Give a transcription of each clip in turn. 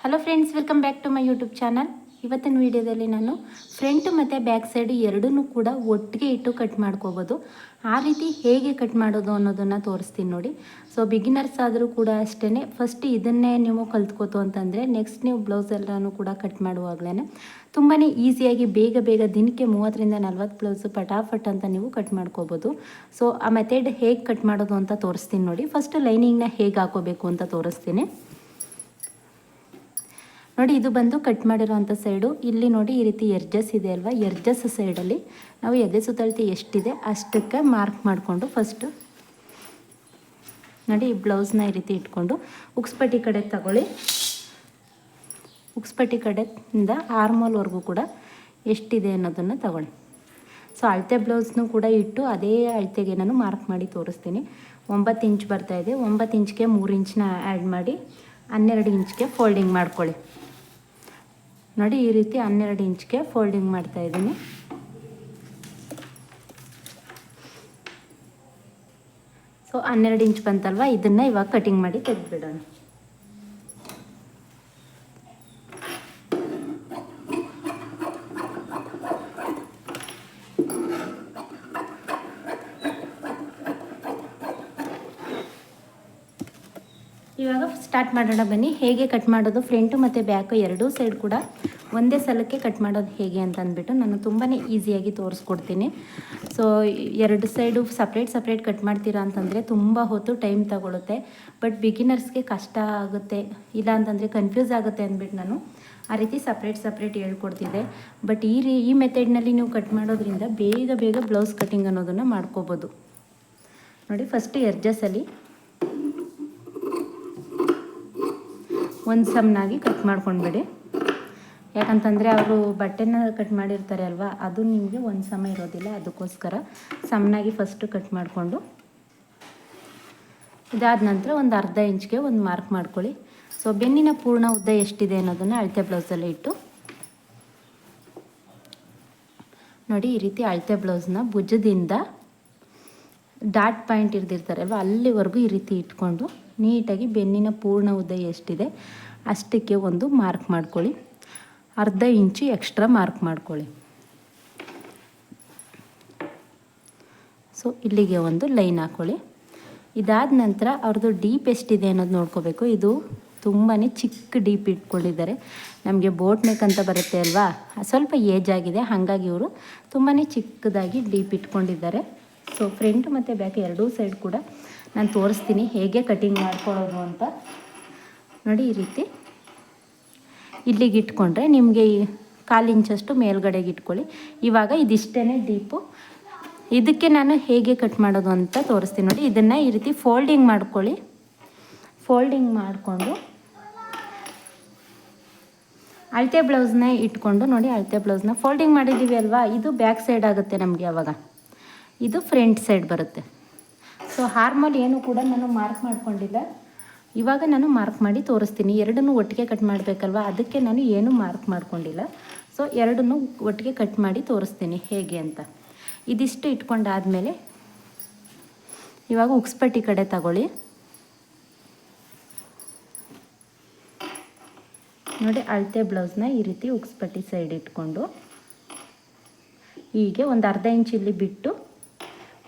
Hello friends, welcome back to my YouTube channel. ಇವತ್ತಿನ ವಿಡಿಯೋದಲ್ಲಿ ನಾನು ಫ್ರಂಟ್ ಮತ್ತು ಬ್ಯಾಕ್ ಸೈಡ್ ಎರಡನ್ನೂ ಕೂಡ ಒಟ್ಟಿಗೆ ಇಟ್ಟು ಕಟ್ ಮಾಡ್ಕೋಬೋದು. ಆ ರೀತಿ ಹೇಗೆ ಕಟ್ ಮಾಡೋದು ಅನ್ನೋದನ್ನು ತೋರಿಸ್ತೀನಿ ನೋಡಿ. ಸೊ ಬಿಗಿನರ್ಸ್ ಆದರೂ ಕೂಡ ಅಷ್ಟೇ, ಫಸ್ಟ್ ಇದನ್ನೇ ನೀವು ಕಲ್ತ್ಕೋತು ಅಂತಂದರೆ ನೆಕ್ಸ್ಟ್ ನೀವು ಬ್ಲೌಸ್ ಎಲ್ಲನೂ ಕೂಡ ಕಟ್ ಮಾಡುವಾಗಲೇ ತುಂಬಾ ಈಸಿಯಾಗಿ ಬೇಗ ದಿನಕ್ಕೆ 30ರಿಂದ 40 ಬ್ಲೌಸು ಪಟಾಫಟ್ ಅಂತ ನೀವು ಕಟ್ ಮಾಡ್ಕೋಬೋದು. ಸೊ ಆ ಮೆಥಡ್ ಹೇಗೆ ಕಟ್ ಮಾಡೋದು ಅಂತ ತೋರಿಸ್ತೀನಿ ನೋಡಿ. ಫಸ್ಟ್ ಲೈನಿಂಗ್ನ ಹೇಗೆ ಹಾಕೋಬೇಕು ಅಂತ ತೋರಿಸ್ತೀನಿ ನೋಡಿ. ಇದು ಬಂದು ಕಟ್ ಮಾಡಿರೋವಂಥ ಸೈಡು. ಇಲ್ಲಿ ನೋಡಿ ಈ ರೀತಿ ಎರ್ಜಸ್ ಇದೆ ಅಲ್ವಾ, ಎರ್ಜಸ್ ಸೈಡಲ್ಲಿ ನಾವು ಎದೆ ಸುತ್ತಳತೆ ಎಷ್ಟಿದೆ ಅಷ್ಟಕ್ಕೆ ಮಾರ್ಕ್ ಮಾಡಿಕೊಂಡು ಫಸ್ಟು ನೋಡಿ ಈ ಬ್ಲೌಸ್ನ ಈ ರೀತಿ ಇಟ್ಕೊಂಡು ಉಕ್ಸ್ಪಟ್ಟಿ ಕಡೆ ತಗೊಳ್ಳಿ. ಉಕ್ಸ್ಪಟ್ಟಿ ಕಡೆಯಿಂದ ಆರ್ಮೋಲ್ವರೆಗೂ ಕೂಡ ಎಷ್ಟಿದೆ ಅನ್ನೋದನ್ನು ತಗೊಳ್ಳಿ. ಸೊ ಅಳತೆ ಬ್ಲೌಸ್ನೂ ಕೂಡ ಇಟ್ಟು ಅದೇ ಅಳತೆಗೆ ನಾನು ಮಾರ್ಕ್ ಮಾಡಿ ತೋರಿಸ್ತೀನಿ. 9 ಇಂಚ್ ಬರ್ತಾಯಿದೆ. 9 ಇಂಚ್ಗೆ 3 ಇಂಚನ್ನ ಆ್ಯಡ್ ಮಾಡಿ 12 ಇಂಚ್ಗೆ ಫೋಲ್ಡಿಂಗ್ ಮಾಡ್ಕೊಳ್ಳಿ. ನೋಡಿ ಈ ರೀತಿ 12 ಇಂಚ್ಗೆ ಫೋಲ್ಡಿಂಗ್ ಮಾಡ್ತಾಯಿದ್ದೀನಿ. ಸೊ 12 ಇಂಚ್ ಬಂತಲ್ವ, ಇದನ್ನು ಇವಾಗ ಕಟಿಂಗ್ ಮಾಡಿ ತೆಗೆದುಬಿಡೋಣ. ಇವಾಗ ಸ್ಟಾರ್ಟ್ ಮಾಡೋಣ ಬನ್ನಿ. ಹೇಗೆ ಕಟ್ ಮಾಡೋದು, ಫ್ರಂಟು ಮತ್ತು ಬ್ಯಾಕು ಎರಡೂ ಸೈಡ್ ಕೂಡ ಒಂದೇ ಸಲಕ್ಕೆ ಕಟ್ ಮಾಡೋದು ಹೇಗೆ ಅಂತ ಅಂದ್ಬಿಟ್ಟು ನಾನು ತುಂಬಾ ಈಸಿಯಾಗಿ ತೋರಿಸ್ಕೊಡ್ತೀನಿ. ಸೊ ಎರಡು ಸೈಡು ಸಪ್ರೇಟ್ ಕಟ್ ಮಾಡ್ತೀರಾ ಅಂತಂದರೆ ತುಂಬ ಹೊತ್ತು ಟೈಮ್ ತಗೊಳುತ್ತೆ. ಬಟ್ ಬಿಗಿನರ್ಸ್ಗೆ ಕಷ್ಟ ಆಗುತ್ತೆ, ಇಲ್ಲ ಅಂತಂದರೆ ಕನ್ಫ್ಯೂಸ್ ಆಗುತ್ತೆ ಅಂದ್ಬಿಟ್ಟು ನಾನು ಆ ರೀತಿ ಸಪ್ರೇಟ್ ಹೇಳ್ಕೊಡ್ತಿದ್ದೆ. ಬಟ್ ಈ ಮೆಥಡ್ನಲ್ಲಿ ನೀವು ಕಟ್ ಮಾಡೋದ್ರಿಂದ ಬೇಗ ಬ್ಲೌಸ್ ಕಟಿಂಗ್ ಅನ್ನೋದನ್ನು ಮಾಡ್ಕೋಬೋದು ನೋಡಿ. ಫಸ್ಟ್ ಎರ್ಜಸಲ್ಲಿ ಒಂದು ಸಮನಾಗಿ ಕಟ್ ಮಾಡ್ಕೊಂಡ್ಬಿಡಿ. ಯಾಕಂತಂದರೆ ಅವರು ಬಟ್ಟೆನ ಕಟ್ ಮಾಡಿರ್ತಾರೆ ಅಲ್ವಾ, ಅದು ನಿಮಗೆ ಒಂದು ಸಮ ಇರೋದಿಲ್ಲ. ಅದಕ್ಕೋಸ್ಕರ ಸಮನಾಗಿ ಫಸ್ಟು ಕಟ್ ಮಾಡಿಕೊಂಡು ಇದಾದ ನಂತರ ಒಂದು ಅರ್ಧ ಇಂಚ್ಗೆ ಒಂದು ಮಾರ್ಕ್ ಮಾಡ್ಕೊಳ್ಳಿ. ಸೊ ಬೆನ್ನಿನ ಪೂರ್ಣ ಉದ್ದ ಎಷ್ಟಿದೆ ಅನ್ನೋದನ್ನು ಅಳತೆ ಬ್ಲೌಸಲ್ಲಿ ಇಟ್ಟು ನೋಡಿ ಈ ರೀತಿ ಅಳತೆ ಬ್ಲೌಸ್ನ ಭುಜದಿಂದ ಡಾಟ್ ಪಾಯಿಂಟ್ ಇರ್ದಿರ್ತಾರೆ ಅಲ್ವಾ, ಅಲ್ಲಿವರೆಗೂ ಈ ರೀತಿ ಇಟ್ಕೊಂಡು ನೀಟಾಗಿ ಬೆನ್ನಿನ ಪೂರ್ಣ ಉದ್ದ ಎಷ್ಟಿದೆ ಅಷ್ಟಕ್ಕೆ ಒಂದು ಮಾರ್ಕ್ ಮಾಡ್ಕೊಳ್ಳಿ. ಅರ್ಧ ಇಂಚು ಎಕ್ಸ್ಟ್ರಾ ಮಾರ್ಕ್ ಮಾಡ್ಕೊಳ್ಳಿ. ಸೊ ಇಲ್ಲಿಗೆ ಒಂದು ಲೈನ್ ಹಾಕ್ಕೊಳ್ಳಿ. ಇದಾದ ನಂತರ ಅವ್ರದ್ದು ಡೀಪ್ ಎಷ್ಟಿದೆ ಅನ್ನೋದು ನೋಡ್ಕೋಬೇಕು. ಇದು ತುಂಬಾ ಚಿಕ್ಕ ಡೀಪ್ ಇಟ್ಕೊಂಡಿದ್ದಾರೆ. ನಮಗೆ ಬೋಟ್ ನೆಕ್ ಅಂತ ಬರುತ್ತೆ ಅಲ್ವಾ, ಸ್ವಲ್ಪ ಏಜ್ ಆಗಿದೆ, ಹಾಗಾಗಿ ಇವರು ತುಂಬಾ ಚಿಕ್ಕದಾಗಿ ಡೀಪ್ ಇಟ್ಕೊಂಡಿದ್ದಾರೆ. ಸೊ ಫ್ರಂಟ್ ಮತ್ತು ಬ್ಯಾಕ್ ಎರಡೂ ಸೈಡ್ ಕೂಡ ನಾನು ತೋರಿಸ್ತೀನಿ ಹೇಗೆ ಕಟಿಂಗ್ ಮಾಡ್ಕೊಳ್ಳೋದು ಅಂತ ನೋಡಿ. ಈ ರೀತಿ ಇಲ್ಲಿಗೆ ಇಟ್ಕೊಂಡ್ರೆ ನಿಮಗೆ 1/4 ಇಂಚಷ್ಟು ಮೇಲ್ಗಡೆಗೆ ಇಟ್ಕೊಳ್ಳಿ. ಇವಾಗ ಇದಿಷ್ಟೇ ಡೀಪು. ಇದಕ್ಕೆ ನಾನು ಹೇಗೆ ಕಟ್ ಮಾಡೋದು ಅಂತ ತೋರಿಸ್ತೀನಿ ನೋಡಿ. ಇದನ್ನು ಈ ರೀತಿ ಫೋಲ್ಡಿಂಗ್ ಮಾಡ್ಕೊಳ್ಳಿ. ಫೋಲ್ಡಿಂಗ್ ಮಾಡಿಕೊಂಡು ಅಳತೆ ಬ್ಲೌಸ್ನ ಇಟ್ಕೊಂಡು ನೋಡಿ, ಅಳತೆ ಬ್ಲೌಸ್ನ ಫೋಲ್ಡಿಂಗ್ ಮಾಡಿದ್ದೀವಿ ಅಲ್ವಾ, ಇದು ಬ್ಯಾಕ್ ಸೈಡ್ ಆಗುತ್ತೆ ನಮಗೆ. ಆವಾಗ ಇದು ಫ್ರಂಟ್ ಸೈಡ್ ಬರುತ್ತೆ. ಸೊ ಹಾರ್ಮೋಲ್ ಏನು ಕೂಡ ನಾನು ಮಾರ್ಕ್ ಮಾಡ್ಕೊಂಡಿಲ್ಲ. ಇವಾಗ ನಾನು ಮಾರ್ಕ್ ಮಾಡಿ ತೋರಿಸ್ತೀನಿ. ಎರಡನ್ನೂ ಒಟ್ಟಿಗೆ ಕಟ್ ಮಾಡಬೇಕಲ್ವ, ಅದಕ್ಕೆ ನಾನು ಏನೂ ಮಾರ್ಕ್ ಮಾಡ್ಕೊಂಡಿಲ್ಲ. ಸೊ ಎರಡನ್ನೂ ಒಟ್ಟಿಗೆ ಕಟ್ ಮಾಡಿ ತೋರಿಸ್ತೀನಿ ಹೇಗೆ ಅಂತ. ಇದಿಷ್ಟು ಇಟ್ಕೊಂಡಾದಮೇಲೆ ಇವಾಗ ಉಕ್ಸ್ಪಟ್ಟಿ ಕಡೆ ತಗೊಳ್ಳಿ. ನೋಡಿ ಅಳತೆ ಬ್ಲೌಸ್ನ ಈ ರೀತಿ ಉಕ್ಸ್ಪಟ್ಟಿ ಸೈಡ್ ಇಟ್ಕೊಂಡು ಹೀಗೆ ಒಂದು ಅರ್ಧ ಇಂಚ್ ಇಲ್ಲಿ ಬಿಟ್ಟು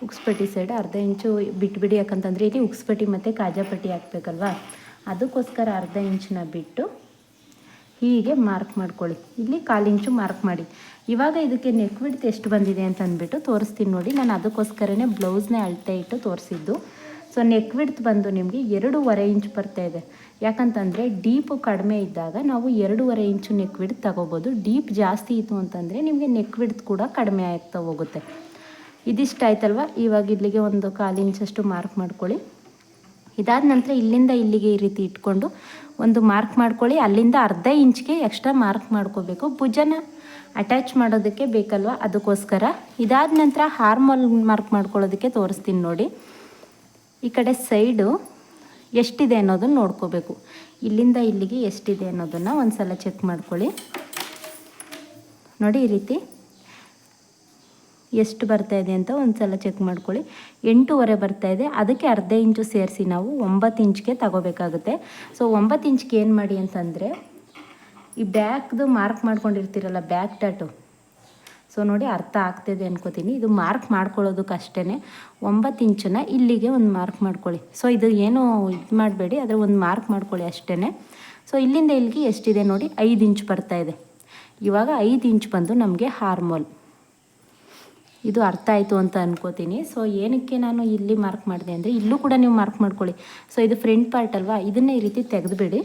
ಉಕ್ಸ್ಪಟ್ಟಿ ಸೈಡ್ ಅರ್ಧ ಇಂಚು ಬಿಟ್ಬಿಡಿ. ಯಾಕಂತಂದರೆ ಇಲ್ಲಿ ಉಕ್ಸ್ಪಟ್ಟಿ ಮತ್ತು ಕಾಜಾಪಟ್ಟಿ ಹಾಕ್ಬೇಕಲ್ವ, ಅದಕ್ಕೋಸ್ಕರ ಅರ್ಧ ಇಂಚನ್ನ ಬಿಟ್ಟು ಹೀಗೆ ಮಾರ್ಕ್ ಮಾಡ್ಕೊಳ್ಳಿ. ಇಲ್ಲಿ 1/4 ಇಂಚು ಮಾರ್ಕ್ ಮಾಡಿ. ಇವಾಗ ಇದಕ್ಕೆ ನೆಕ್ ವಿಡ್ತ್ ಎಷ್ಟು ಬಂದಿದೆ ಅಂತ ಅಂದ್ಬಿಟ್ಟು ತೋರಿಸ್ತೀನಿ ನೋಡಿ. ನಾನು ಅದಕ್ಕೋಸ್ಕರನೇ ಬ್ಲೌಸ್ನೇ ಅಳತೆ ಇಟ್ಟು ತೋರಿಸಿದ್ದು. ಸೊ ನೆಕ್ ವಿಡ್ತ್ ಬಂದು ನಿಮಗೆ 2.5 ಇಂಚ್ ಬರ್ತಾಯಿದೆ. ಯಾಕಂತಂದರೆ ಡೀಪು ಕಡಿಮೆ ಇದ್ದಾಗ ನಾವು 2.5 ಇಂಚು ನೆಕ್ ವಿಡ್ತ್ ತಗೋಬೋದು. ಡೀಪ್ ಜಾಸ್ತಿ ಇತ್ತು ಅಂತಂದರೆ ನಿಮಗೆ ನೆಕ್ ವಿಡ್ತ್ ಕೂಡ ಕಡಿಮೆ ಆಗ್ತಾ ಹೋಗುತ್ತೆ. ಇದಿಷ್ಟು ಆಯ್ತಲ್ವ. ಇವಾಗ ಇಲ್ಲಿಗೆ ಒಂದು 1/4 ಇಂಚಷ್ಟು ಮಾರ್ಕ್ ಮಾಡ್ಕೊಳ್ಳಿ. ಇದಾದ ನಂತರ ಇಲ್ಲಿಂದ ಇಲ್ಲಿಗೆ ಈ ರೀತಿ ಇಟ್ಕೊಂಡು ಒಂದು ಮಾರ್ಕ್ ಮಾಡ್ಕೊಳ್ಳಿ. ಅಲ್ಲಿಂದ ಅರ್ಧ ಇಂಚ್ಗೆ ಎಕ್ಸ್ಟ್ರಾ ಮಾರ್ಕ್ ಮಾಡ್ಕೋಬೇಕು, ಭುಜನ ಅಟ್ಯಾಚ್ ಮಾಡೋದಕ್ಕೆ ಬೇಕಲ್ವ, ಅದಕ್ಕೋಸ್ಕರ. ಇದಾದ ನಂತರ ಹಾರ್ಮೋಲ್ ಮಾರ್ಕ್ ಮಾಡ್ಕೊಳ್ಳೋದಕ್ಕೆ ತೋರಿಸ್ತೀನಿ ನೋಡಿ. ಈ ಕಡೆ ಸೈಡು ಎಷ್ಟಿದೆ ಅನ್ನೋದನ್ನು ನೋಡ್ಕೋಬೇಕು. ಇಲ್ಲಿಂದ ಇಲ್ಲಿಗೆ ಎಷ್ಟಿದೆ ಅನ್ನೋದನ್ನು ಒಂದು ಸಲ ಚೆಕ್ ಮಾಡ್ಕೊಳ್ಳಿ. ನೋಡಿ ಈ ರೀತಿ ಎಷ್ಟು ಬರ್ತಾಯಿದೆ ಅಂತ ಒಂದು ಸಲ ಚೆಕ್ ಮಾಡ್ಕೊಳ್ಳಿ. 8.5 ಬರ್ತಾಯಿದೆ. ಅದಕ್ಕೆ ಅರ್ಧ ಇಂಚು ಸೇರಿಸಿ ನಾವು 9 ಇಂಚ್ಗೆ ತಗೋಬೇಕಾಗುತ್ತೆ. ಸೊ 9 ಇಂಚ್ಗೆ ಏನು ಮಾಡಿ ಅಂತಂದರೆ ಈ ಬ್ಯಾಕ್ದು ಮಾರ್ಕ್ ಮಾಡ್ಕೊಂಡಿರ್ತೀರಲ್ಲ ಬ್ಯಾಕ್ ಡಾಟು, ಸೊ ನೋಡಿ ಅರ್ಥ ಆಗ್ತಿದೆ ಅನ್ಕೋತೀನಿ. ಇದು ಮಾರ್ಕ್ ಮಾಡ್ಕೊಳ್ಳೋದಕ್ಕೆ ಅಷ್ಟೇ 9 ಇಂಚನ್ನ ಇಲ್ಲಿಗೆ ಒಂದು ಮಾರ್ಕ್ ಮಾಡ್ಕೊಳ್ಳಿ. ಸೊ ಇದು ಏನು ಇದು ಮಾಡಬೇಡಿ, ಆದರೆ ಒಂದು ಮಾರ್ಕ್ ಮಾಡ್ಕೊಳ್ಳಿ ಅಷ್ಟೇ. ಸೊ ಇಲ್ಲಿಂದ ಇಲ್ಲಿಗೆ ಎಷ್ಟಿದೆ ನೋಡಿ 5 ಇಂಚ್ ಬರ್ತಾಯಿದೆ. ಇವಾಗ 5 ಇಂಚ್ ಬಂದು ನಮಗೆ ಹಾರ್ಮೋಲ್. ಇದು ಅರ್ಥ ಆಯಿತು ಅಂತ ಅನ್ಕೋತೀನಿ. ಸೊ ಏನಕ್ಕೆ ನಾನು ಇಲ್ಲಿ ಮಾರ್ಕ್ ಮಾಡಿದೆ ಅಂದರೆ ಇಲ್ಲೂ ಕೂಡ ನೀವು ಮಾರ್ಕ್ ಮಾಡ್ಕೊಳ್ಳಿ. ಸೊ ಇದು ಫ್ರಂಟ್ ಪಾರ್ಟ್ ಅಲ್ವಾ, ಇದನ್ನೇ ಈ ರೀತಿ ತೆಗೆದುಬಿಡಿ.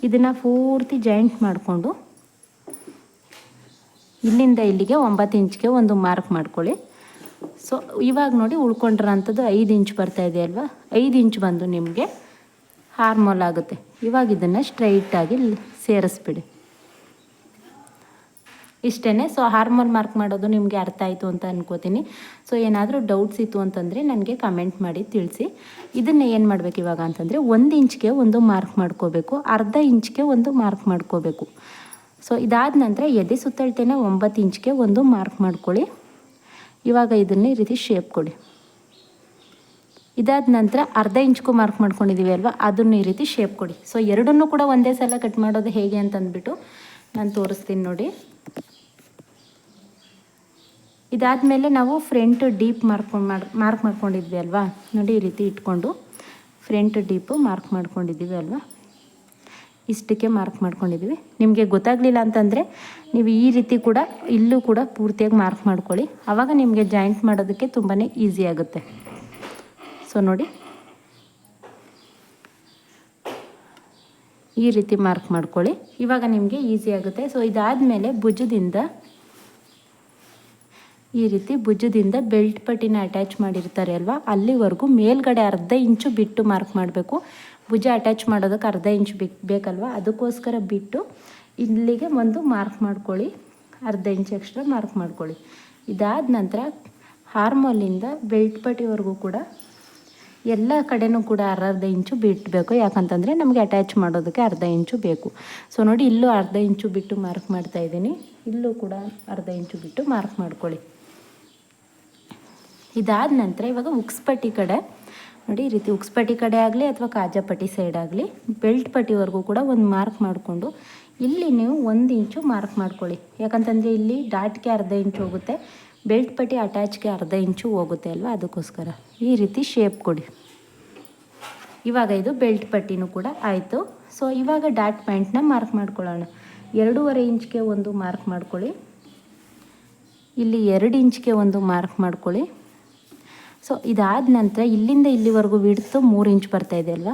ಇದನ್ನು ಪೂರ್ತಿ ಜಾಯಿಂಟ್ ಮಾಡಿಕೊಂಡು ಇಲ್ಲಿಂದ ಇಲ್ಲಿಗೆ 9 ಇಂಚ್ಗೆ ಒಂದು ಮಾರ್ಕ್ ಮಾಡ್ಕೊಳ್ಳಿ. ಸೊ ಇವಾಗ ನೋಡಿ ಉಳ್ಕೊಂಡಿರೋಂಥದ್ದು 5 ಇಂಚ್ ಬರ್ತಾಯಿದೆ ಅಲ್ವಾ, 5 ಇಂಚ್ ಬಂದು ನಿಮಗೆ ಹಾರ್ಮೋಲ್ ಆಗುತ್ತೆ. ಇವಾಗ ಇದನ್ನು ಸ್ಟ್ರೈಟಾಗಿ ಸೇರಿಸ್ಬಿಡಿ. ಇಷ್ಟೇ. ಸೊ ಹಾರ್ಮೋಲ್ ಮಾರ್ಕ್ ಮಾಡೋದು ನಿಮಗೆ ಅರ್ಥ ಆಯಿತು ಅಂತ ಅನ್ಕೋತೀನಿ. ಸೊ ಏನಾದರೂ ಡೌಟ್ಸ್ ಇತ್ತು ಅಂತಂದರೆ ನನಗೆ ಕಮೆಂಟ್ ಮಾಡಿ ತಿಳಿಸಿ. ಇದನ್ನು ಏನು ಮಾಡಬೇಕು ಇವಾಗ ಅಂತಂದರೆ 1 ಇಂಚ್ಗೆ ಒಂದು ಮಾರ್ಕ್ ಮಾಡ್ಕೋಬೇಕು, ಅರ್ಧ ಇಂಚ್ಗೆ ಒಂದು ಮಾರ್ಕ್ ಮಾಡ್ಕೋಬೇಕು. ಸೊ ಇದಾದ ನಂತರ ಎದೆ ಸುತ್ತಳತೆನ 9 ಇಂಚ್ಗೆ ಒಂದು ಮಾರ್ಕ್ ಮಾಡ್ಕೊಳ್ಳಿ. ಇವಾಗ ಇದನ್ನು ಈ ರೀತಿ ಶೇಪ್ ಕೊಡಿ. ಇದಾದ ನಂತರ ಅರ್ಧ ಇಂಚ್ಗೂ ಮಾರ್ಕ್ ಮಾಡ್ಕೊಂಡಿದ್ದೀವಿ ಅಲ್ವಾ, ಅದನ್ನು ಈ ರೀತಿ ಶೇಪ್ ಕೊಡಿ. ಸೊ ಎರಡನ್ನೂ ಕೂಡ ಒಂದೇ ಸಲ ಕಟ್ ಮಾಡೋದು ಹೇಗೆ ಅಂತಂದ್ಬಿಟ್ಟು ನಾನು ತೋರಿಸ್ತೀನಿ ನೋಡಿ. ಇದಾದಮೇಲೆ ನಾವು ಫ್ರಂಟ್ ಡೀಪ್ ಮಾರ್ಕ್ ಮಾಡ್ಕೊಂಡಿದ್ವಿ ಅಲ್ವಾ, ನೋಡಿ ಈ ರೀತಿ ಇಟ್ಕೊಂಡು ಫ್ರಂಟ್ ಡೀಪು ಮಾರ್ಕ್ ಮಾಡ್ಕೊಂಡಿದ್ದೀವಿ ಅಲ್ವಾ, ಇಷ್ಟಕ್ಕೆ ಮಾರ್ಕ್ ಮಾಡ್ಕೊಂಡಿದ್ದೀವಿ. ನಿಮಗೆ ಗೊತ್ತಾಗಲಿಲ್ಲ ಅಂತಂದರೆ ನೀವು ಈ ರೀತಿ ಕೂಡ ಇಲ್ಲೂ ಕೂಡ ಪೂರ್ತಿಯಾಗಿ ಮಾರ್ಕ್ ಮಾಡ್ಕೊಳ್ಳಿ. ಆವಾಗ ನಿಮಗೆ ಜಾಯಿಂಟ್ ಮಾಡೋದಕ್ಕೆ ತುಂಬಾ ಈಸಿ ಆಗುತ್ತೆ. ಸೊ ನೋಡಿ ಈ ರೀತಿ ಮಾರ್ಕ್ ಮಾಡ್ಕೊಳ್ಳಿ, ಇವಾಗ ನಿಮಗೆ ಈಸಿ ಆಗುತ್ತೆ. ಸೊ ಇದಾದಮೇಲೆ ಭುಜದಿಂದ ಈ ರೀತಿ ಭುಜದಿಂದ ಬೆಲ್ಟ್ ಪಟ್ಟಿನ ಅಟ್ಯಾಚ್ ಮಾಡಿರ್ತಾರೆ ಅಲ್ವಾ, ಅಲ್ಲಿವರೆಗೂ ಮೇಲ್ಗಡೆ ಅರ್ಧ ಇಂಚು ಬಿಟ್ಟು ಮಾರ್ಕ್ ಮಾಡಬೇಕು. ಭುಜ ಅಟ್ಯಾಚ್ ಮಾಡೋದಕ್ಕೆ ಅರ್ಧ ಇಂಚ್ ಬೇಕಲ್ವ, ಅದಕ್ಕೋಸ್ಕರ ಬಿಟ್ಟು ಇಲ್ಲಿಗೆ ಒಂದು ಮಾರ್ಕ್ ಮಾಡ್ಕೊಳ್ಳಿ, ಅರ್ಧ ಇಂಚ್ ಎಕ್ಸ್ಟ್ರಾ ಮಾರ್ಕ್ ಮಾಡ್ಕೊಳ್ಳಿ. ಇದಾದ ನಂತರ ಹಾರ್ಮೋಲಿಂದ ಬೆಲ್ಟ್ ಪಟ್ಟಿವರೆಗೂ ಕೂಡ ಎಲ್ಲ ಕಡೆನೂ ಕೂಡ ಅರ್ಧ ಇಂಚು ಬಿಟ್ಟಬೇಕು. ಯಾಕಂತಂದರೆ ನಮಗೆ ಅಟ್ಯಾಚ್ ಮಾಡೋದಕ್ಕೆ ಅರ್ಧ ಇಂಚು ಬೇಕು. ಸೊ ನೋಡಿ ಇಲ್ಲೂ ಅರ್ಧ ಇಂಚು ಬಿಟ್ಟು ಮಾರ್ಕ್ ಮಾಡ್ತಾಯಿದ್ದೀನಿ, ಇಲ್ಲೂ ಕೂಡ ಅರ್ಧ ಇಂಚು ಬಿಟ್ಟು ಮಾರ್ಕ್ ಮಾಡ್ಕೊಳ್ಳಿ. ಇದಾದ ನಂತರ ಇವಾಗ ಉಕ್ಸ್ಪಟ್ಟಿ ಕಡೆ ನೋಡಿ ಈ ರೀತಿ ಉಕ್ಸ್ಪಟ್ಟಿ ಕಡೆ ಆಗಲಿ ಅಥವಾ ಕಾಜಾಪಟ್ಟಿ ಸೈಡ್ ಆಗಲಿ ಬೆಲ್ಟ್ ಪಟ್ಟಿವರೆಗೂ ಕೂಡ ಒಂದು ಮಾರ್ಕ್ ಮಾಡಿಕೊಂಡು ಇಲ್ಲಿ ನೀವು 1 ಇಂಚು ಮಾರ್ಕ್ ಮಾಡ್ಕೊಳ್ಳಿ. ಯಾಕಂತಂದರೆ ಇಲ್ಲಿ ಡಾಟ್ಗೆ ಅರ್ಧ ಇಂಚು ಹೋಗುತ್ತೆ, ಬೆಲ್ಟ್ ಪಟ್ಟಿ ಅಟ್ಯಾಚ್ಗೆ ಅರ್ಧ ಇಂಚು ಹೋಗುತ್ತೆ ಅಲ್ವಾ, ಅದಕ್ಕೋಸ್ಕರ ಈ ರೀತಿ ಶೇಪ್ ಕೊಡಿ. ಇವಾಗ ಇದು ಬೆಲ್ಟ್ ಪಟ್ಟಿನೂ ಕೂಡ ಆಯಿತು. ಸೊ ಇವಾಗ ಡಾಟ್ ಪ್ಯಾಂಟ್ನ ಮಾರ್ಕ್ ಮಾಡ್ಕೊಳ್ಳೋಣ. 2.5 ಇಂಚ್ಗೆ ಒಂದು ಮಾರ್ಕ್ ಮಾಡ್ಕೊಳ್ಳಿ, ಇಲ್ಲಿ 2 ಇಂಚ್ಗೆ ಒಂದು ಮಾರ್ಕ್ ಮಾಡ್ಕೊಳ್ಳಿ. ಸೊ ಇದಾದ ನಂತರ ಇಲ್ಲಿಂದ ಇಲ್ಲಿವರೆಗೂ ವಿಡ್ತು 3 ಇಂಚ್ ಬರ್ತಾಯಿದೆ ಅಲ್ವಾ,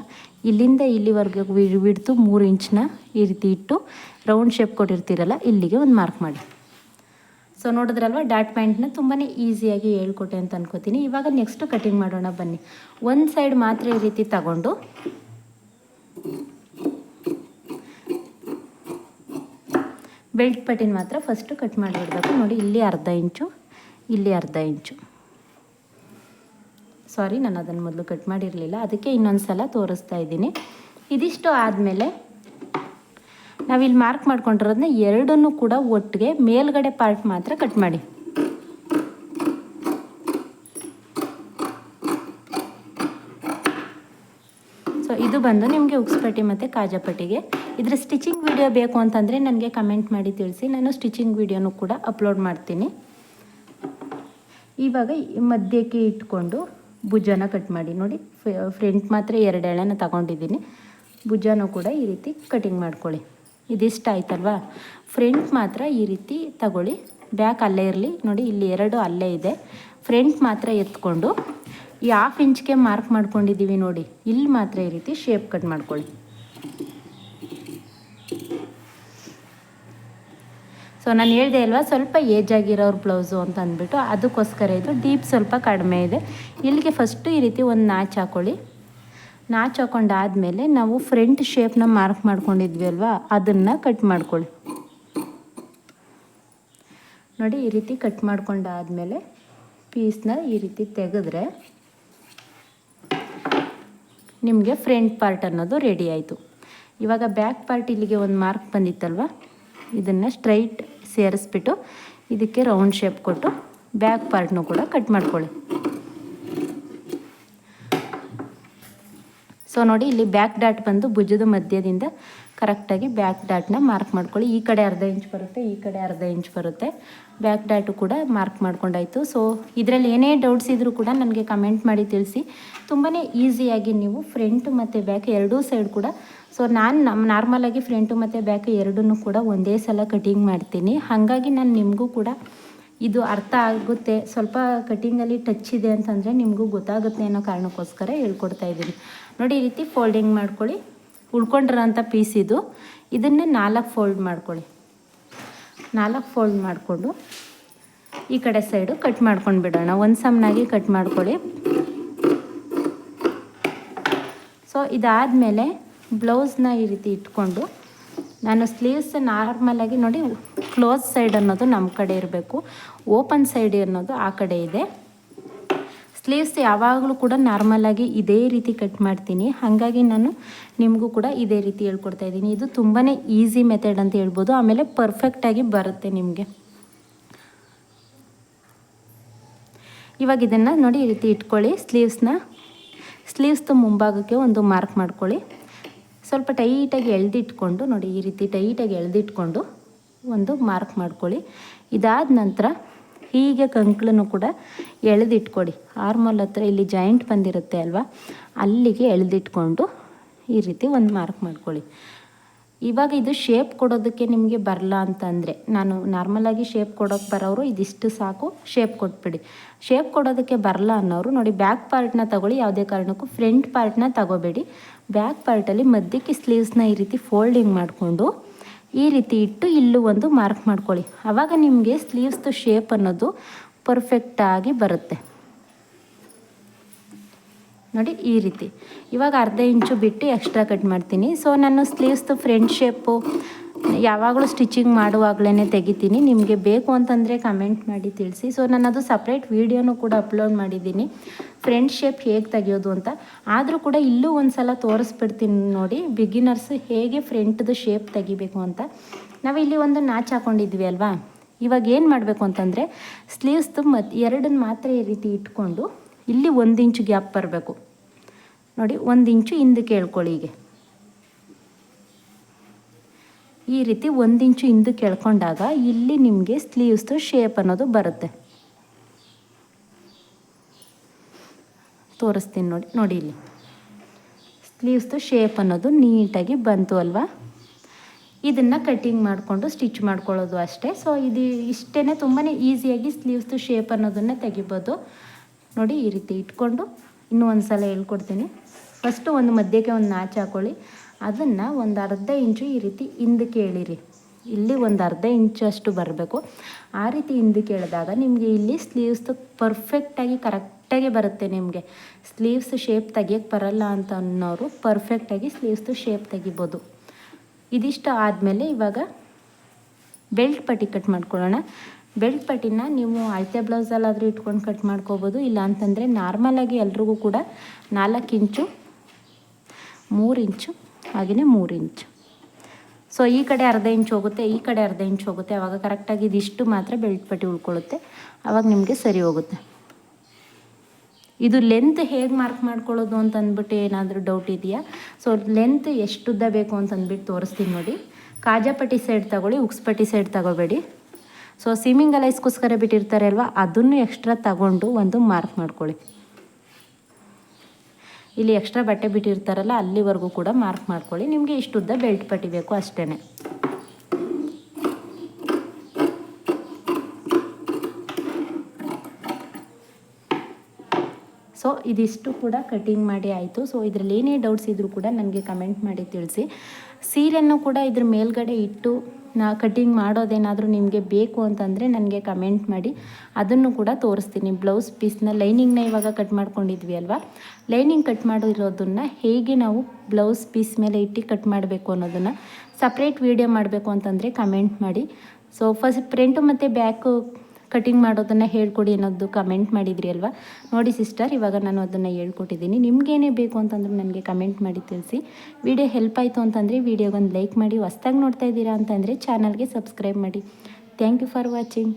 ಇಲ್ಲಿಂದ ಇಲ್ಲಿವರೆಗೂ ವಿಡ್ತು 3 ಇಂಚನ್ನ ಈ ರೀತಿ ಇಟ್ಟು ರೌಂಡ್ ಶೇಪ್ ಕೊಟ್ಟಿರ್ತೀರಲ್ಲ ಇಲ್ಲಿಗೆ ಒಂದು ಮಾರ್ಕ್ ಮಾಡಿ. ಸೊ ನೋಡಿದ್ರಲ್ವ ಡಾಟ್ ಪ್ಯಾಂಟ್ನ ತುಂಬಾ ಈಸಿಯಾಗಿ ಹೇಳ್ಕೊಟ್ಟೆ ಅಂತ ಅನ್ಕೋತೀನಿ. ಇವಾಗ ನೆಕ್ಸ್ಟು ಕಟಿಂಗ್ ಮಾಡೋಣ ಬನ್ನಿ. ಒಂದು ಸೈಡ್ ಮಾತ್ರ ಈ ರೀತಿ ತಗೊಂಡು ಬೆಲ್ಟ್ ಪಟ್ಟಿನ ಮಾತ್ರ ಫಸ್ಟು ಕಟ್ ಮಾಡಿಬಿಡ್ಬೇಕು. ನೋಡಿ ಇಲ್ಲಿ ಅರ್ಧ ಇಂಚು, ಇಲ್ಲಿ ಅರ್ಧ ಇಂಚು. ಸಾರಿ, ನಾನು ಅದನ್ನು ಮೊದಲು ಕಟ್ ಮಾಡಿರಲಿಲ್ಲ, ಅದಕ್ಕೆ ಇನ್ನೊಂದು ಸಲ ತೋರಿಸ್ತಾ ಇದ್ದೀನಿ. ಇದಿಷ್ಟು ಆದಮೇಲೆ ನಾವಿಲ್ಲಿ ಮಾರ್ಕ್ ಮಾಡ್ಕೊಂಡಿರೋದನ್ನ ಎರಡನ್ನೂ ಕೂಡ ಒಟ್ಟಿಗೆ ಮೇಲ್ಗಡೆ ಪಾರ್ಟ್ ಮಾತ್ರ ಕಟ್ ಮಾಡಿ. ಸೊ ಇದು ಬಂದು ನಿಮಗೆ ಉಕ್ಸ್ಪಟ್ಟಿ ಮತ್ತು ಕಾಜಾಪಟ್ಟಿಗೆ. ಇದರ ಸ್ಟಿಚಿಂಗ್ ವಿಡಿಯೋ ಬೇಕು ಅಂತಂದರೆ ನನಗೆ ಕಮೆಂಟ್ ಮಾಡಿ ತಿಳಿಸಿ, ನಾನು ಸ್ಟಿಚಿಂಗ್ ವಿಡಿಯೋನೂ ಕೂಡ ಅಪ್ಲೋಡ್ ಮಾಡ್ತೀನಿ. ಇವಾಗ ಮಧ್ಯಕ್ಕೆ ಇಟ್ಕೊಂಡು ಭುಜನ ಕಟ್ ಮಾಡಿ. ನೋಡಿ ಫ್ರಂಟ್ ಮಾತ್ರ 2 ಎಳೆನ ತಗೊಂಡಿದ್ದೀನಿ, ಭುಜನೂ ಕೂಡ ಈ ರೀತಿ ಕಟಿಂಗ್ ಮಾಡ್ಕೊಳ್ಳಿ. ಇದಿಷ್ಟ ಆಯ್ತಲ್ವಾ, ಫ್ರಂಟ್ ಮಾತ್ರ ಈ ರೀತಿ ತಗೊಳ್ಳಿ, ಬ್ಯಾಕ್ ಅಲ್ಲೇ ಇರಲಿ. ನೋಡಿ ಇಲ್ಲಿ 2 ಅಲ್ಲೇ ಇದೆ, ಫ್ರಂಟ್ ಮಾತ್ರ ಎತ್ಕೊಂಡು ಈ 1/2 ಇಂಚ್ಗೆ ಮಾರ್ಕ್ ಮಾಡ್ಕೊಂಡಿದ್ದೀವಿ ನೋಡಿ, ಇಲ್ಲಿ ಮಾತ್ರ ಈ ರೀತಿ ಶೇಪ್ ಕಟ್ ಮಾಡ್ಕೊಳ್ಳಿ. ಸೊ ನಾನು ಹೇಳಿದೆ ಅಲ್ವಾ ಸ್ವಲ್ಪ ಏಜ್ ಆಗಿರೋರು ಬ್ಲೌಸು ಅಂತ ಅಂದ್ಬಿಟ್ಟು, ಅದಕ್ಕೋಸ್ಕರ ಇದು ಡೀಪ್ ಸ್ವಲ್ಪ ಕಡಿಮೆ ಇದೆ. ಇಲ್ಲಿಗೆ ಫಸ್ಟು ಈ ರೀತಿ ಒಂದು ನಾಚ್ ಹಾಕ್ಕೊಳ್ಳಿ. ನಾಚ್ ಹಾಕೊಂಡಾದಮೇಲೆ ನಾವು ಫ್ರಂಟ್ ಶೇಪ್ನ ಮಾರ್ಕ್ ಮಾಡ್ಕೊಂಡಿದ್ವಿ ಅಲ್ವಾ, ಅದನ್ನು ಕಟ್ ಮಾಡ್ಕೊಳ್ಳಿ. ನೋಡಿ ಈ ರೀತಿ ಕಟ್ ಮಾಡ್ಕೊಂಡಾದಮೇಲೆ ಪೀಸ್ನ ಈ ರೀತಿ ತೆಗೆದ್ರೆ ನಿಮಗೆ ಫ್ರಂಟ್ ಪಾರ್ಟ್ ಅನ್ನೋದು ರೆಡಿ ಆಯಿತು. ಇವಾಗ ಬ್ಯಾಕ್ ಪಾರ್ಟ್ ಇಲ್ಲಿಗೆ ಒಂದು ಮಾರ್ಕ್ ಬಂದಿತ್ತಲ್ವ, ಇದನ್ನು ಸ್ಟ್ರೈಟ್ ಸೇರಿಸ್ಬಿಟ್ಟು ಇದಕ್ಕೆ ರೌಂಡ್ ಶೇಪ್ ಕೊಟ್ಟು ಬ್ಯಾಕ್ ಪಾರ್ಟ್ನೂ ಕೂಡ ಕಟ್ ಮಾಡ್ಕೊಳ್ಳಿ. ಸೊ ನೋಡಿ ಇಲ್ಲಿ ಬ್ಯಾಕ್ ಡಾಟ್ ಬಂದು ಭುಜದ ಮಧ್ಯದಿಂದ ಕರೆಕ್ಟಾಗಿ ಬ್ಯಾಕ್ ಡಾಟ್ನ ಮಾರ್ಕ್ ಮಾಡ್ಕೊಳ್ಳಿ. ಈ ಕಡೆ ಅರ್ಧ ಇಂಚ್ ಬರುತ್ತೆ, ಈ ಕಡೆ ಅರ್ಧ ಇಂಚ್ ಬರುತ್ತೆ. ಬ್ಯಾಕ್ ಡಾಟು ಕೂಡ ಮಾರ್ಕ್ ಮಾಡ್ಕೊಂಡಾಯಿತು. ಸೊ ಇದರಲ್ಲಿ ಏನೇ ಡೌಟ್ಸ್ ಇದ್ದರೂ ಕೂಡ ನನಗೆ ಕಮೆಂಟ್ ಮಾಡಿ ತಿಳಿಸಿ. ತುಂಬಾ ಈಸಿಯಾಗಿ ನೀವು ಫ್ರಂಟು ಮತ್ತು ಬ್ಯಾಕ್ ಎರಡೂ ಸೈಡ್ ಕೂಡ, ಸೊ ನಾನು ನಾರ್ಮಲಾಗಿ ಫ್ರಂಟು ಮತ್ತು ಬ್ಯಾಕ್ ಎರಡನ್ನೂ ಕೂಡ ಒಂದೇ ಸಲ ಕಟಿಂಗ್ ಮಾಡ್ತೀನಿ. ಹಾಗಾಗಿ ನಾನು ನಿಮಗೂ ಕೂಡ ಇದು ಅರ್ಥ ಆಗುತ್ತೆ. ಸ್ವಲ್ಪ ಕಟಿಂಗಲ್ಲಿ ಟಚ್ ಇದೆ ಅಂತಂದರೆ ನಿಮಗೂ ಗೊತ್ತಾಗುತ್ತೆ ಅನ್ನೋ ಕಾರಣಕ್ಕೋಸ್ಕರ ಹೇಳ್ಕೊಡ್ತಾ ಇದ್ದೀನಿ. ನೋಡಿ ಈ ರೀತಿ ಫೋಲ್ಡಿಂಗ್ ಮಾಡ್ಕೊಳ್ಳಿ. ಉಳ್ಕೊಂಡಿರೋಂಥ ಪೀಸ್ ಇದನ್ನು 4 ಫೋಲ್ಡ್ ಮಾಡ್ಕೊಳ್ಳಿ. 4 ಫೋಲ್ಡ್ ಮಾಡಿಕೊಂಡು ಈ ಕಡೆ ಸೈಡು ಕಟ್ ಮಾಡ್ಕೊಂಡು ಬಿಡೋಣ. ಒಂದು ಸಮನಾಗಿ ಕಟ್ ಮಾಡ್ಕೊಳ್ಳಿ. ಸೊ ಇದಾದಮೇಲೆ ಬ್ಲೌಸ್ನ ಈ ರೀತಿ ಇಟ್ಕೊಂಡು ನಾನು ಸ್ಲೀವ್ಸ್ ನಾರ್ಮಲಾಗಿ ನೋಡಿ, ಕ್ಲೋಸ್ ಸೈಡ್ ಅನ್ನೋದು ನಮ್ಮ ಕಡೆ ಇರಬೇಕು, ಓಪನ್ ಸೈಡ್ ಅನ್ನೋದು ಆ ಕಡೆ ಇದೆ. ಸ್ಲೀವ್ಸ್ ಯಾವಾಗಲೂ ಕೂಡ ನಾರ್ಮಲಾಗಿ ಇದೇ ರೀತಿ ಕಟ್ ಮಾಡ್ತೀನಿ. ಹಾಗಾಗಿ ನಾನು ನಿಮಗೂ ಕೂಡ ಇದೇ ರೀತಿ ಹೇಳ್ಕೊಡ್ತಾ ಇದ್ದೀನಿ. ಇದು ತುಂಬಾ ಈಸಿ ಮೆಥಡ್ ಅಂತ ಹೇಳ್ಬೋದು. ಆಮೇಲೆ ಪರ್ಫೆಕ್ಟಾಗಿ ಬರುತ್ತೆ ನಿಮಗೆ. ಇವಾಗ ಇದನ್ನು ನೋಡಿ ಈ ರೀತಿ ಇಟ್ಕೊಳ್ಳಿ. ಸ್ಲೀವ್ಸ್ದು ಮುಂಭಾಗಕ್ಕೆ ಒಂದು ಮಾರ್ಕ್ ಮಾಡ್ಕೊಳ್ಳಿ. ಸ್ವಲ್ಪ ಟೈಟಾಗಿ ಎಳೆದಿಟ್ಕೊಂಡು ನೋಡಿ, ಈ ರೀತಿ ಟೈಟಾಗಿ ಎಳೆದಿಟ್ಕೊಂಡು ಒಂದು ಮಾರ್ಕ್ ಮಾಡ್ಕೊಳ್ಳಿ. ಇದಾದ ನಂತರ ಹೀಗೆ ಕಂಕ್ಳನ್ನು ಕೂಡ ಎಳೆದಿಟ್ಕೊಡಿ. ಆರ್ಮೋಲ್ ಹತ್ರ ಇಲ್ಲಿ ಜಾಯಿಂಟ್ ಬಂದಿರುತ್ತೆ ಅಲ್ವಾ, ಅಲ್ಲಿಗೆ ಎಳೆದಿಟ್ಕೊಂಡು ಈ ರೀತಿ ಒಂದು ಮಾರ್ಕ್ ಮಾಡ್ಕೊಳ್ಳಿ. ಇವಾಗ ಇದು ಶೇಪ್ ಕೊಡೋದಕ್ಕೆ ನಿಮಗೆ ಬರಲ್ಲ ಅಂತಂದರೆ, ನಾನು ನಾರ್ಮಲಾಗಿ ಶೇಪ್ ಕೊಡೋಕ್ಕೆ ಬರೋರು ಇದಿಷ್ಟು ಸಾಕು, ಶೇಪ್ ಕೊಟ್ಬಿಡಿ. ಶೇಪ್ ಕೊಡೋದಕ್ಕೆ ಬರಲ್ಲ ಅನ್ನೋರು ನೋಡಿ, ಬ್ಯಾಕ್ ಪಾರ್ಟ್ನ ತಗೊಳ್ಳಿ. ಯಾವುದೇ ಕಾರಣಕ್ಕೂ ಫ್ರಂಟ್ ಪಾರ್ಟ್ನ ತಗೋಬೇಡಿ. ಬ್ಯಾಕ್ ಪಾರ್ಟಲ್ಲಿ ಮಧ್ಯಕ್ಕೆ ಸ್ಲೀವ್ಸ್ನ ಈ ರೀತಿ ಫೋಲ್ಡಿಂಗ್ ಮಾಡಿಕೊಂಡು ಈ ರೀತಿ ಇಟ್ಟು ಇಲ್ಲೂ ಒಂದು ಮಾರ್ಕ್ ಮಾಡ್ಕೊಳ್ಳಿ. ಆವಾಗ ನಿಮಗೆ ಸ್ಲೀವ್ಸ್ದು ಶೇಪ್ ಅನ್ನೋದು ಪರ್ಫೆಕ್ಟಾಗಿ ಬರುತ್ತೆ ನೋಡಿ ಈ ರೀತಿ. ಇವಾಗ ಅರ್ಧ ಇಂಚು ಬಿಟ್ಟು ಎಕ್ಸ್ಟ್ರಾ ಕಟ್ ಮಾಡ್ತೀನಿ. ಸೊ ನಾನು ಸ್ಲೀವ್ಸ್ದು ಫ್ರಂಟ್ ಶೇಪು ಯಾವಾಗಲೂ ಸ್ಟಿಚಿಂಗ್ ಮಾಡುವಾಗಲೇ ತೆಗಿತೀನಿ. ನಿಮಗೆ ಬೇಕು ಅಂತಂದರೆ ಕಮೆಂಟ್ ಮಾಡಿ ತಿಳಿಸಿ. ಸೊ ನಾನು ಅದು ಸಪ್ರೇಟ್ ವೀಡಿಯೋನೂ ಕೂಡ ಅಪ್ಲೋಡ್ ಮಾಡಿದ್ದೀನಿ, ಫ್ರಂಟ್ ಶೇಪ್ ಹೇಗೆ ತೆಗಿಯೋದು ಅಂತ. ಆದರೂ ಕೂಡ ಇಲ್ಲೂ ಒಂದು ಸಲ ತೋರಿಸ್ಬಿಡ್ತೀನಿ ನೋಡಿ, ಬಿಗಿನರ್ಸ್ ಹೇಗೆ ಫ್ರಂಟ್ದು ಶೇಪ್ ತೆಗಿಬೇಕು ಅಂತ. ನಾವಿಲ್ಲಿ ಒಂದು ನಾಚ್ ಹಾಕ್ಕೊಂಡಿದ್ವಿ ಅಲ್ವಾ, ಇವಾಗ ಏನು ಮಾಡಬೇಕು ಅಂತಂದರೆ ಸ್ಲೀವ್ಸ್ದು ಎರಡನ್ನ ಮಾತ್ರ ಈ ರೀತಿ ಇಟ್ಕೊಂಡು ಇಲ್ಲಿ 1 ಇಂಚು ಗ್ಯಾಪ್ ಬರಬೇಕು ನೋಡಿ. 1 ಇಂಚು ಹಿಂದಕ್ಕೆ ಎಳ್ಕೊಳ್ಳಿ. ಹೀಗೆ ಈ ರೀತಿ 1 ಇಂಚು ಹಿಂದಕ್ಕೆ ಎಳ್ಕೊಂಡಾಗ ಇಲ್ಲಿ ನಿಮಗೆ ಸ್ಲೀವ್ಸ್ದು ಶೇಪ್ ಅನ್ನೋದು ಬರುತ್ತೆ. ತೋರಿಸ್ತೀನಿ ನೋಡಿ ಇಲ್ಲಿ ಸ್ಲೀವ್ಸ್ದು ಶೇಪ್ ಅನ್ನೋದು ನೀಟಾಗಿ ಬಂತು ಅಲ್ವಾ. ಇದನ್ನು ಕಟ್ಟಿಂಗ್ ಮಾಡಿಕೊಂಡು ಸ್ಟಿಚ್ ಮಾಡ್ಕೊಳ್ಳೋದು ಅಷ್ಟೇ. ಸೊ ಇದು ಇಷ್ಟೇ, ತುಂಬಾ ಈಸಿಯಾಗಿ ಸ್ಲೀವ್ಸ್ದು ಶೇಪ್ ಅನ್ನೋದನ್ನು ತೆಗಿಬೋದು ನೋಡಿ. ಈ ರೀತಿ ಇಟ್ಕೊಂಡು ಇನ್ನೂ ಒಂದು ಸಲ ಹೇಳ್ಕೊಡ್ತೀನಿ. ಫಸ್ಟು ಒಂದು ಮಧ್ಯಕ್ಕೆ ಒಂದು ನಾಚ್ ಹಾಕ್ಕೊಳ್ಳಿ. ಅದನ್ನು ಒಂದು ಅರ್ಧ ಇಂಚು ಈ ರೀತಿ ಹಿಂದಕ್ಕೆ ಎಳೀರಿ. ಇಲ್ಲಿ ಒಂದು ಅರ್ಧ ಇಂಚು ಅಷ್ಟು ಬರಬೇಕು. ಆ ರೀತಿ ಹಿಂದಕ್ಕೆ ಎಳೆದಾಗ ನಿಮಗೆ ಇಲ್ಲಿ ಸ್ಲೀವ್ಸ್ದು ಪರ್ಫೆಕ್ಟಾಗಿ ಕರೆಕ್ಟಾಗಿ ಬರುತ್ತೆ. ನಿಮಗೆ ಸ್ಲೀವ್ಸ್ ಶೇಪ್ ತೆಗಿಯೋಕ್ಕೆ ಬರಲ್ಲ ಅಂತ ಅನ್ನೋರು ಪರ್ಫೆಕ್ಟಾಗಿ ಸ್ಲೀವ್ಸ್ದು ಶೇಪ್ ತೆಗಿಬೋದು. ಇದಿಷ್ಟು ಆದಮೇಲೆ ಇವಾಗ ಬೆಲ್ಟ್ ಪಟ್ಟಿ ಕಟ್ ಮಾಡ್ಕೊಳ್ಳೋಣ. ಬೆಲ್ಟ್ ಪಟ್ಟಿನ ನೀವು ಅಳತೆ ಬ್ಲೌಸಲ್ಲಾದರೂ ಇಟ್ಕೊಂಡು ಕಟ್ ಮಾಡ್ಕೋಬೋದು. ಇಲ್ಲ ಅಂತಂದರೆ ನಾರ್ಮಲಾಗಿ ಎಲ್ರಿಗೂ ಕೂಡ 4 ಇಂಚು, 3 ಇಂಚು ಹಾಗೆಯೇ 3 ಇಂಚು. ಸೊ ಈ ಕಡೆ ಅರ್ಧ ಇಂಚು ಹೋಗುತ್ತೆ, ಈ ಕಡೆ ಅರ್ಧ ಇಂಚು ಹೋಗುತ್ತೆ. ಆವಾಗ ಕರೆಕ್ಟಾಗಿ ಇದಿಷ್ಟು ಮಾತ್ರ ಬೆಲ್ಟ್ ಪಟ್ಟಿ ಉಳ್ಕೊಳ್ಳುತ್ತೆ. ಆವಾಗ ನಿಮಗೆ ಸರಿ ಹೋಗುತ್ತೆ. ಇದು ಲೆಂತ್ ಹೇಗೆ ಮಾರ್ಕ್ ಮಾಡ್ಕೊಳ್ಳೋದು ಅಂತ ಅಂದ್ಬಿಟ್ಟು ಏನಾದರೂ ಡೌಟ್ ಇದೆಯಾ? ಸೊ ಲೆಂತ್ ಎಷ್ಟುದ್ದ ಬೇಕು ಅಂತ ಅಂದ್ಬಿಟ್ಟು ತೋರಿಸ್ತೀನಿ ನೋಡಿ. ಕಾಜಾಪಟ್ಟಿ ಸೈಡ್ ತಗೊಳ್ಳಿ, ಉಕ್ಸ್ಪಟ್ಟಿ ಸೈಡ್ ತಗೋಬೇಡಿ. ಸೊ ಸೀಮಿಂಗ್ ಅಲೈಸ್ಗೋಸ್ಕರ ಬಿಟ್ಟಿರ್ತಾರೆ ಅಲ್ವಾ, ಅದನ್ನು ಎಕ್ಸ್ಟ್ರಾ ತಗೊಂಡು ಒಂದು ಮಾರ್ಕ್ ಮಾಡ್ಕೊಳ್ಳಿ. ಇಲ್ಲಿ ಎಕ್ಸ್ಟ್ರಾ ಬಟ್ಟೆ ಬಿಟ್ಟಿರ್ತಾರಲ್ಲ ಅಲ್ಲಿವರೆಗೂ ಕೂಡ ಮಾರ್ಕ್ ಮಾಡ್ಕೊಳ್ಳಿ. ನಿಮಗೆ ಇಷ್ಟುದ್ದ ಬೆಲ್ಟ್ ಪಟ್ಟಿ ಬೇಕು ಅಷ್ಟೇ. ಸೊ ಇದಿಷ್ಟು ಕೂಡ ಕಟಿಂಗ್ ಮಾಡಿ ಆಯಿತು. ಸೊ ಇದರಲ್ಲಿ ಏನೇ ಡೌಟ್ಸ್ ಇದ್ದರೂ ಕೂಡ ನನಗೆ ಕಮೆಂಟ್ ಮಾಡಿ ತಿಳಿಸಿ. ಸೀರೆಯನ್ನು ಕೂಡ ಇದ್ರ ಮೇಲ್ಗಡೆ ಇಟ್ಟು ಕಟಿಂಗ್ ಮಾಡೋದೇನಾದರೂ ನಿಮಗೆ ಬೇಕು ಅಂತಂದರೆ ನನಗೆ ಕಮೆಂಟ್ ಮಾಡಿ, ಅದನ್ನು ಕೂಡ ತೋರಿಸ್ತೀನಿ. ಬ್ಲೌಸ್ ಪೀಸ್ನ ಲೈನಿಂಗ್ನ ಇವಾಗ ಕಟ್ ಮಾಡ್ಕೊಂಡಿದ್ವಿ ಅಲ್ವಾ, ಲೈನಿಂಗ್ ಕಟ್ ಮಾಡಿರೋದನ್ನು ಹೇಗೆ ನಾವು ಬ್ಲೌಸ್ ಪೀಸ್ ಮೇಲೆ ಇಟ್ಟು ಕಟ್ ಮಾಡಬೇಕು ಅನ್ನೋದನ್ನು ಸಪ್ರೇಟ್ ವೀಡಿಯೋ ಮಾಡಬೇಕು ಅಂತಂದರೆ ಕಮೆಂಟ್ ಮಾಡಿ. ಸೊ ಫಸ್ಟ್ ಫ್ರಂಟು ಮತ್ತು ಬ್ಯಾಕು ಕಟಿಂಗ್ ಮಾಡೋದನ್ನು ಹೇಳ್ಕೊಡಿ ಅನ್ನೋದು ಕಮೆಂಟ್ ಮಾಡಿದ್ರಿ ಅಲ್ವಾ. ನೋಡಿ ಸಿಸ್ಟರ್, ಇವಾಗ ನಾನು ಅದನ್ನು ಹೇಳ್ಕೊಟ್ಟಿದ್ದೀನಿ. ನಿಮಗೇನೇ ಬೇಕು ಅಂತಂದ್ರೆ ನನಗೆ ಕಮೆಂಟ್ ಮಾಡಿ ತಿಳಿಸಿ. ವಿಡಿಯೋ ಹೆಲ್ಪ್ ಆಯಿತು ಅಂತಂದರೆ ವಿಡಿಯೋಗೊಂದು ಲೈಕ್ ಮಾಡಿ. ಹೊಸ್ದಾಗಿ ನೋಡ್ತಾ ಇದ್ದೀರಾ ಅಂತಂದರೆ ಚಾನಲ್ಗೆ ಸಬ್ಸ್ಕ್ರೈಬ್ ಮಾಡಿ. Thank you for watching.